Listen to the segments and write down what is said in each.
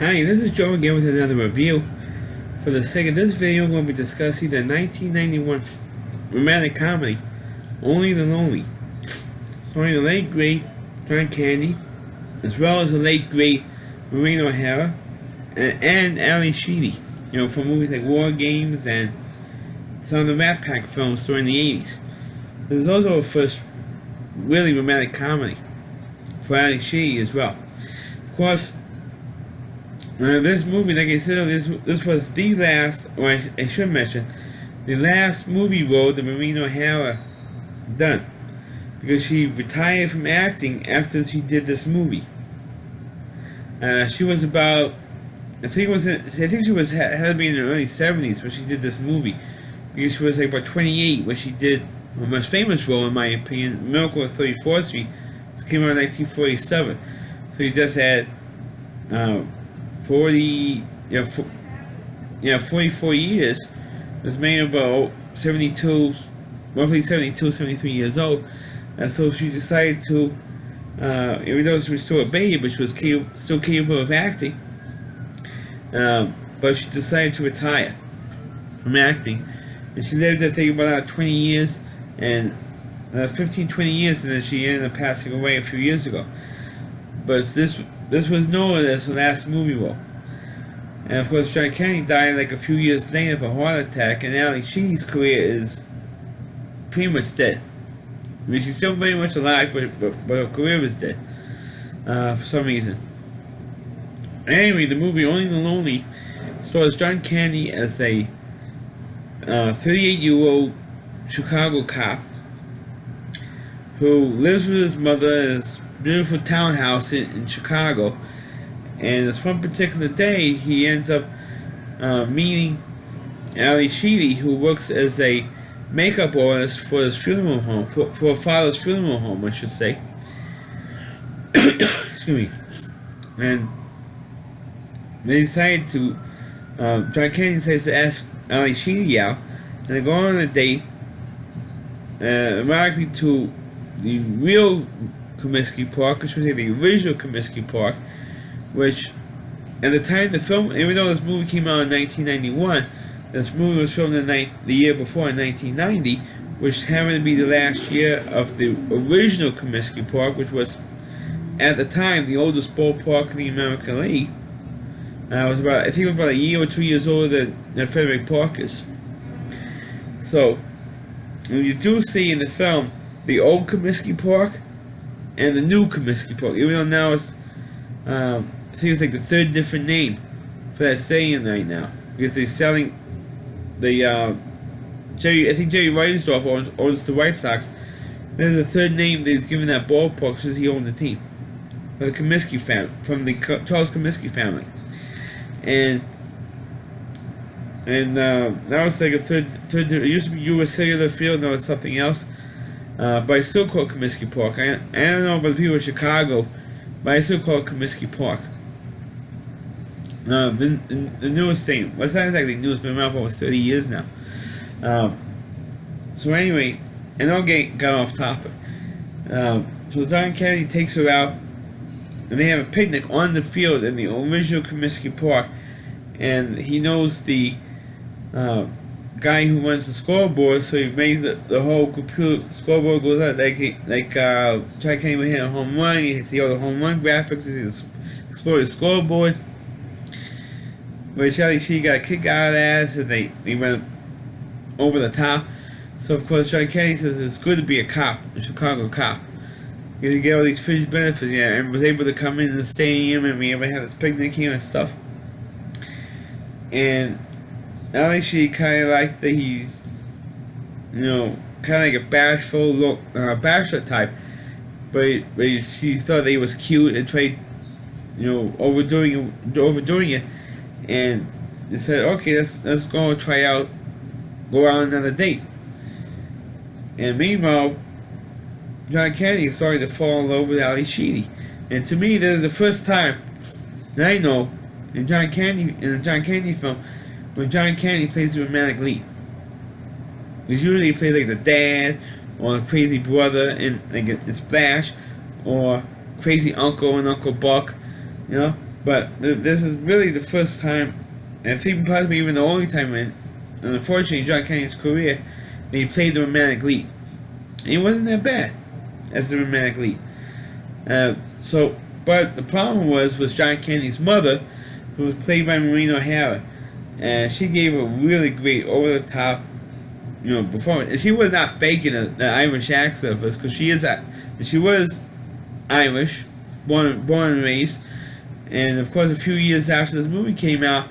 Hi, this is Joe again with another review. For the sake of this video, I'm going to be discussing the 1991 romantic comedy, Only the Lonely, starring the late great John Candy, as well as the late great Maureen O'Hara, and Ali Sheedy, from movies like War Games and some of the Rat Pack films during the 80s. This is also a first really romantic comedy for Ali Sheedy as well. Of course, this movie, like I said, this was the last, or I should mention, the last movie role that Maureen O'Hara done, because she retired from acting after she did this movie. She was about, I think she was had to be in her early 70s when she did this movie, because she was like about 28 when she did her most famous role, in my opinion, Miracle on 34th Street, which came out in 1947. So you just had 44 years. It was made about 72, roughly 72, 73 years old. And so she decided to, even though she was still a baby, but she was still capable of acting, but she decided to retire from acting. And she lived, I think, about 20 years, and 15, 20 years, and then she ended up passing away a few years ago. But this was known as her last movie role. And of course, John Candy died like a few years later of a heart attack, and Ali Sheedy's career is pretty much dead. I mean, she's still very much alive, but her career is dead for some reason. Anyway, the movie Only the Lonely stars John Candy as a 38-year-old Chicago cop who lives with his mother in his beautiful townhouse in Chicago. And this one particular day, he ends up meeting Ali Sheedy, who works as a makeup artist for his funeral home, for her father's funeral home, I should say. Excuse me. And they decide to, John Candy decides to ask Ali Sheedy out, and they go on a date, ironically to the real Comiskey Park, I should say the original Comiskey Park, which at the time the film, even though this movie came out in 1991, this movie was filmed the year before, in 1990, which happened to be the last year of the original Comiskey Park, which was at the time the oldest ballpark in the American League. I think it was about a year or 2 years older than Fenway Park is. So you do see in the film the old Comiskey Park and the new Comiskey Park, even though now it's I think it's like the third different name for that stadium right now, because they're selling the I think Jerry Reinsdorf owns the White Sox. There's a third name that he's given that ballpark since he owned the team, for the Comiskey family, from the Charles Comiskey family, and now it's like a third. It used to be U.S. Cellular Field, now it's something else. But I still call it Comiskey Park. I don't know about the people in Chicago, but I still call it Comiskey Park. The newest thing, well, it's not exactly new, it's been around for almost 30 years now. So anyway, and I'll got off topic. So John Candy takes her out, and they have a picnic on the field in the original Comiskey Park, and he knows the guy who runs the scoreboard, so he makes the whole computer scoreboard goes out John Candy would hit a home run. You see all the home run graphics, you see the explore the scoreboard. But she got a kick out of that, and they went over the top. So of course John Candy says it's good to be a cop, a Chicago cop. You get all these fringe benefits, and was able to come in the stadium, and we ever had this picnic here and stuff. And Ali Sheedy kind of liked that he's, kind of like a bashful, bachelor type, but she thought that he was cute and tried, overdoing it, and they said, okay, let's go try out, go out on another date. And meanwhile, John Candy is starting to fall in love with Ali Sheedy, and to me, this is the first time that I know in a John Candy film, when John Candy plays the romantic lead. Because usually he plays like the dad, or the crazy brother in like in Splash, or crazy uncle and Uncle Buck, But this is really the first time, and I think possibly even the only time in, unfortunately, John Kennedy's career, that he played the romantic lead. And he wasn't that bad as the romantic lead. But the problem was John Kennedy's mother, who was played by Maureen O'Hara, and she gave a really great, over the top, performance. And she was not faking the Irish accent of us, because she was Irish, born and raised. And of course, a few years after this movie came out,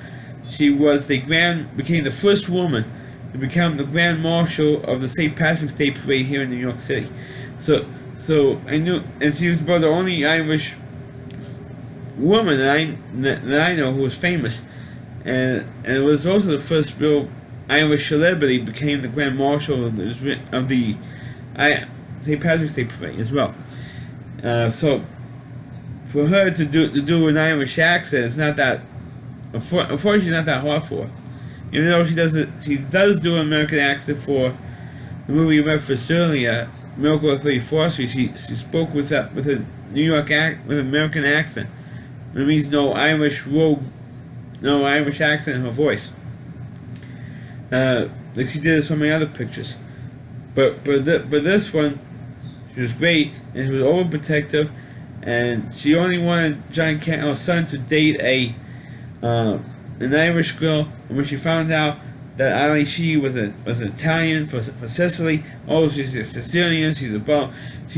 she became the first woman to become the Grand Marshal of the St. Patrick's Day Parade here in New York City. So I knew, and she was about the only Irish woman that I know who was famous, and it was also the first real Irish celebrity became the Grand Marshal of the St. Patrick's Day Parade as well. So for her to do an Irish accent, it's not that. Unfortunately, it's not that hard for her. Even though she does do an American accent for the movie you referenced earlier, Miracle on 34th Street. She spoke with a New York with an American accent. It means no Irish accent in her voice. Like she did in so many other pictures. But this one, she was great, and she was overprotective, and she only wanted her son to date an Irish girl. And when she found out that Ali Shee was an Italian for Sicily, she's a Sicilian. She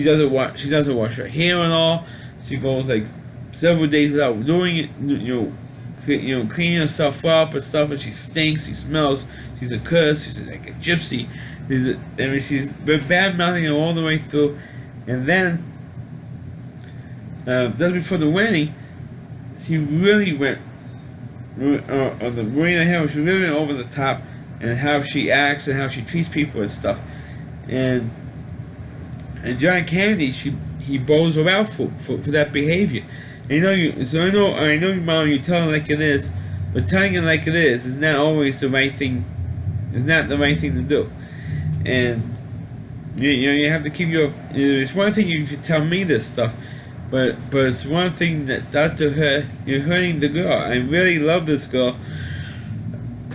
doesn't wash her hair at all. She goes like several days without doing it. Cleaning herself up and stuff, and she stinks. She smells. She's a curse. She's like a gypsy. She's been bad mouthing her all the way through, and then just before the wedding, she really went. The Maureen O'Hara, she really went over the top, and how she acts and how she treats people and stuff, and John Kennedy, he bowls her out for that behavior. And I know, Mom, you tell it like it is, but telling it like it is not always the right thing. It's not the right thing to do, and you have to keep it's one thing if you tell me this stuff. But it's one thing that to her, you're hurting the girl. I really love this girl,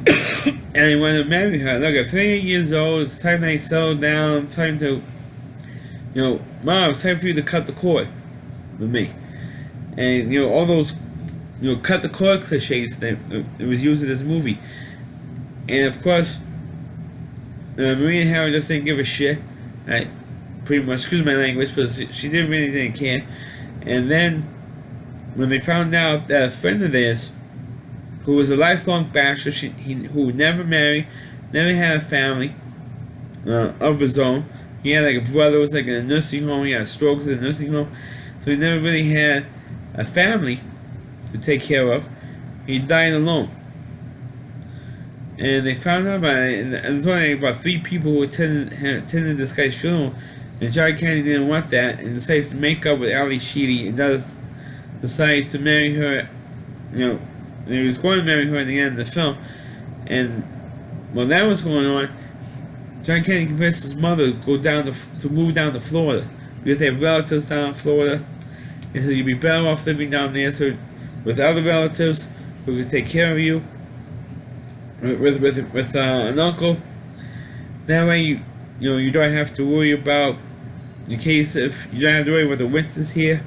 and I want to marry her. Look, at 38 years old, it's time that I settle down. Time to, Mom, it's time for you to cut the cord with me. And all those, cut the cord cliches that it was used in this movie. And of course, Maureen O'Hara just didn't give a shit. Pretty much, excuse my language, but she didn't care. And then, when they found out that a friend of theirs, who was a lifelong bachelor, who never married, never had a family of his own. He had like a brother who was like in a nursing home. He had strokes in a nursing home, so he never really had a family to take care of. He died alone. And they found out about it, and there's only about 3 people who attended this guy's funeral. And John Kennedy didn't want that, and decides to make up with Ali Sheedy, and decides to marry her. And he was going to marry her at the end of the film. And while that was going on, John Kennedy convinced his mother to move down to Florida, because they have relatives down in Florida. And so you'd be better off living down there with other relatives who could take care of you, with an uncle. That way you don't have to worry about, in case if you don't have to worry about the winters here,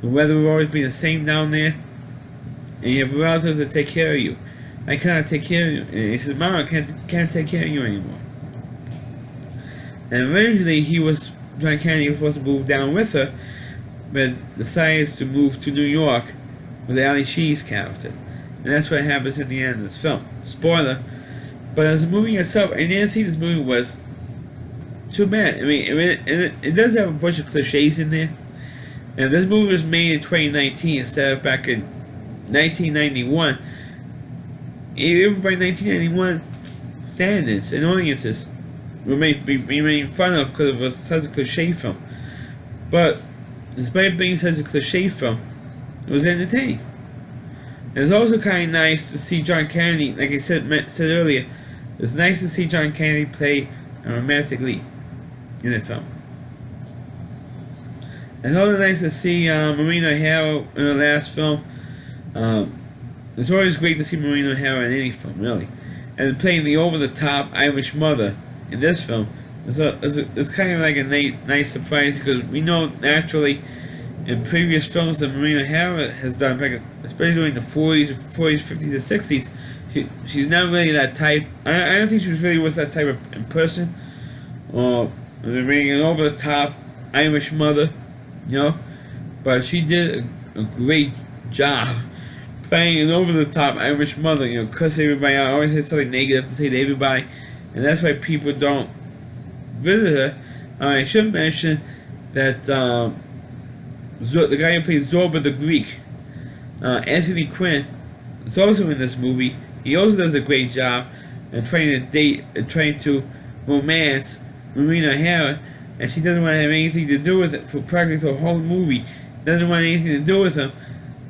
the weather will always be the same down there, and you have relatives that take care of you. I cannot take care of you. And he says, Mom, I can't take care of you anymore. And eventually John Kennedy was supposed to move down with her, but decides to move to New York with Ali Shee's character. And that's what happens at the end of this film. Spoiler. But as a movie itself, I didn't think this movie was too bad. I mean, it does have a bunch of cliches in there. And this movie was made in 2019 instead of back in 1991. Even by 1991 standards and audiences were made fun of because it was such a cliche film. But despite being such a cliche film, it was entertaining. And it's also kind of nice to see John Kennedy, like I said earlier, it's nice to see John Kennedy play a romantic lead in the film. And it's also nice to see Maureen O'Hara in her last film It's always great to see Maureen O'Hara in any film, really. And playing the over-the-top Irish mother in this film is kind of like a nice surprise, because we know naturally in previous films that Maureen O'Hara has done, especially during the 40s, 50s, and 60s, she's not really that type. I don't think she really was that type of person, or being an over-the-top Irish mother, you know. But she did a great job playing an over-the-top Irish mother, you know, cuss everybody out, always has something negative to say to everybody, and that's why people don't visit her. I should mention that the guy who plays Zorba the Greek, Anthony Quinn, is also in this movie. He also does a great job in trying to romance Maureen O'Hara, and she doesn't want to have anything to do with it for practically the whole movie. Doesn't want anything to do with him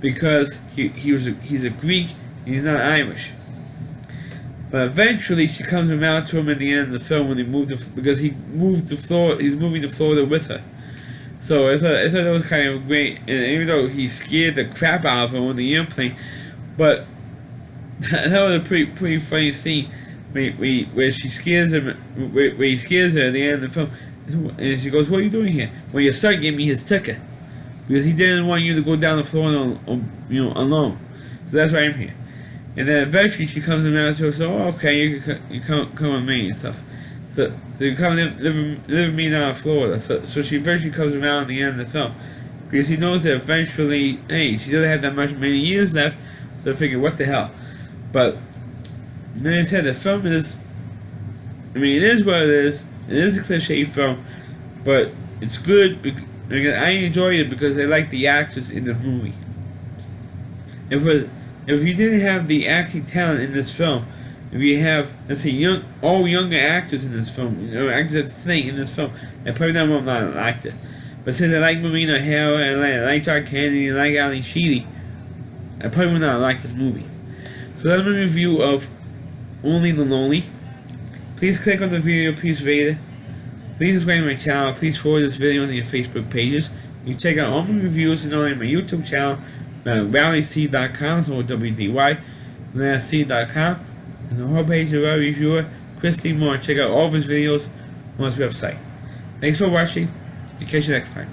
because he's a Greek and he's not Irish. But eventually, she comes around to him at the end of the film when because he moved to Florida. He's moving to Florida with her. So I thought that was kind of great. And even though he scared the crap out of her on the airplane, but that was a pretty funny scene where she scares him, where he scares her at the end of the film, and she goes, "What are you doing here?" "Well, your son gave me his ticket because he didn't want you to go down to Florida, alone. So that's why I'm here." And then eventually she comes around to her, so okay, you come with me and stuff. So you come live with me down in Florida. So she eventually comes around at the end of the film because she knows that eventually, hey, she doesn't have many years left. So I figured, what the hell? But like I said, the film is, it is what it is. It is a cliche film, but it's good because I enjoy it because I like the actors in the movie. If you didn't have the acting talent in this film, if you have, let's say, all younger actors in this film, actors that sing in this film, I probably not liked it. But since I like Maureen O'Hara, and I like John Kennedy, and I like Ali Sheedy, I probably would not like this movie. So that's my review of Only the Lonely. Please click on the video, please rate it. Please subscribe to my channel. Please forward this video on your Facebook pages. You can check out all my reviews and on my YouTube channel, WDY.com, so WDY, C.com, and the whole page of our reviewer, Christy Moore. Check out all of his videos on his website. Thanks for watching, and catch you next time.